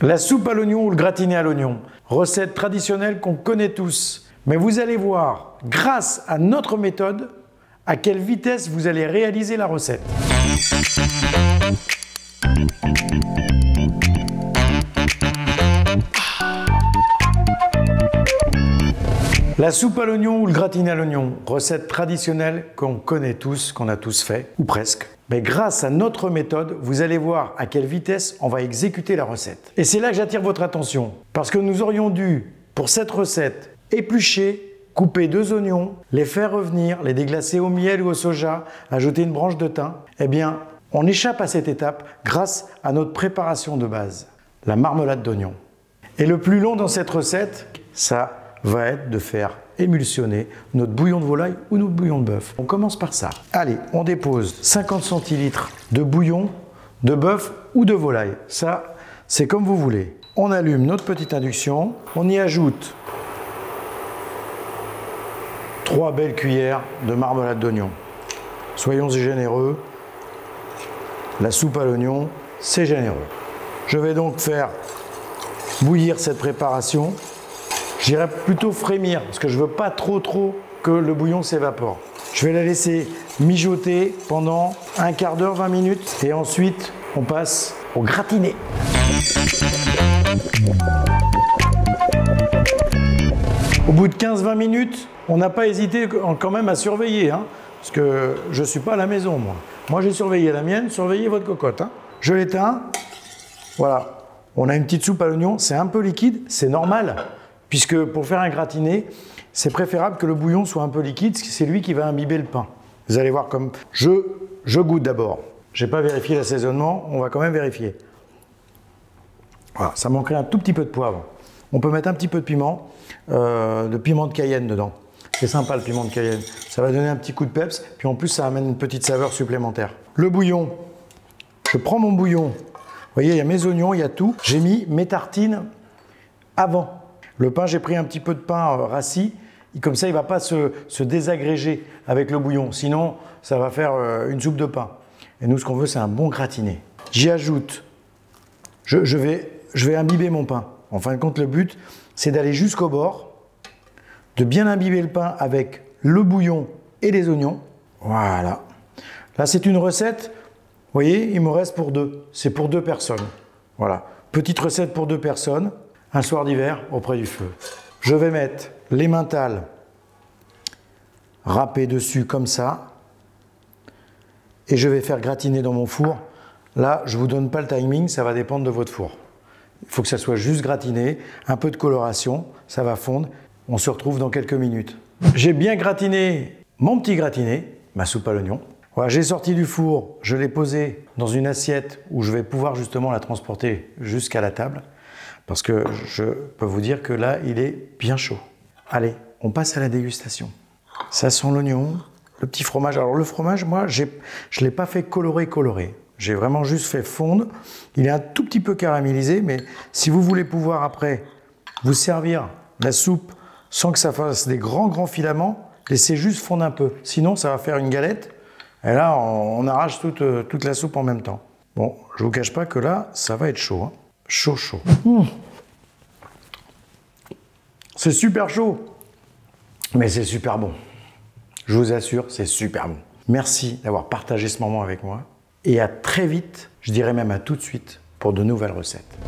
La soupe à l'oignon ou le gratiné à l'oignon, recette traditionnelle qu'on connaît tous. Mais vous allez voir, grâce à notre méthode, à quelle vitesse vous allez réaliser la recette. La soupe à l'oignon ou le gratiné à l'oignon, recette traditionnelle qu'on connaît tous, qu'on a tous fait, ou presque. Mais grâce à notre méthode, vous allez voir à quelle vitesse on va exécuter la recette. Et c'est là que j'attire votre attention, parce que nous aurions dû, pour cette recette, éplucher, couper 2 oignons, les faire revenir, les déglacer au miel ou au soja, ajouter une branche de thym. Eh bien, on échappe à cette étape grâce à notre préparation de base, la marmelade d'oignon. Et le plus long dans cette recette, ça va être de faire émulsionner notre bouillon de volaille ou notre bouillon de bœuf. On commence par ça. Allez, on dépose 50 centilitres de bouillon de bœuf ou de volaille. Ça, c'est comme vous voulez. On allume notre petite induction, on y ajoute 3 belles cuillères de marmelade d'oignon. Soyons généreux, la soupe à l'oignon, c'est généreux. Je vais donc faire bouillir cette préparation. J'irai plutôt frémir, parce que je ne veux pas trop que le bouillon s'évapore. Je vais la laisser mijoter pendant un quart d'heure, 20 minutes, et ensuite on passe au gratiné. Au bout de 15-20 minutes, on n'a pas hésité quand même à surveiller, hein, parce que je ne suis pas à la maison, moi. Moi, j'ai surveillé la mienne, surveillez votre cocotte. Hein. Je l'éteins, voilà. On a une petite soupe à l'oignon, c'est un peu liquide, c'est normal. Puisque pour faire un gratiné, c'est préférable que le bouillon soit un peu liquide, parce que c'est lui qui va imbiber le pain. Vous allez voir comme... Je goûte d'abord. Je n'ai pas vérifié l'assaisonnement, on va quand même vérifier. Voilà, ça manquerait un tout petit peu de poivre. On peut mettre un petit peu de piment de Cayenne dedans. C'est sympa le piment de Cayenne. Ça va donner un petit coup de peps, puis en plus ça amène une petite saveur supplémentaire. Le bouillon, je prends mon bouillon. Vous voyez, il y a mes oignons, il y a tout. J'ai mis mes tartines avant. Le pain, j'ai pris un petit peu de pain rassis, comme ça il ne va pas se désagréger avec le bouillon, sinon ça va faire une soupe de pain. Et nous, ce qu'on veut, c'est un bon gratiné. J'y ajoute, je vais imbiber mon pain. En fin de compte, le but, c'est d'aller jusqu'au bord, de bien imbiber le pain avec le bouillon et les oignons. Voilà. Là, c'est une recette, vous voyez, il me reste pour 2. C'est pour 2 personnes. Voilà. Petite recette pour 2 personnes. Un soir d'hiver auprès du feu. Je vais mettre l'emmental râpé dessus comme ça et je vais faire gratiner dans mon four. Là, je ne vous donne pas le timing, ça va dépendre de votre four. Il faut que ça soit juste gratiné, un peu de coloration, ça va fondre. On se retrouve dans quelques minutes. J'ai bien gratiné mon petit gratiné, ma soupe à l'oignon. Voilà, j'ai sorti du four, je l'ai posé dans une assiette où je vais pouvoir justement la transporter jusqu'à la table. Parce que je peux vous dire que là, il est bien chaud. Allez, on passe à la dégustation. Ça sent l'oignon, le petit fromage. Alors le fromage, moi, je ne l'ai pas fait colorer. J'ai vraiment juste fait fondre. Il est un tout petit peu caramélisé, mais si vous voulez pouvoir après vous servir la soupe sans que ça fasse des grands filaments, laissez juste fondre un peu. Sinon, ça va faire une galette. Et là, on arrache toute la soupe en même temps. Bon, je ne vous cache pas que là, ça va être chaud. Hein. Chaud. C'est super chaud, mais c'est super bon. Je vous assure, c'est super bon. Merci d'avoir partagé ce moment avec moi et à très vite, je dirais même à tout de suite pour de nouvelles recettes.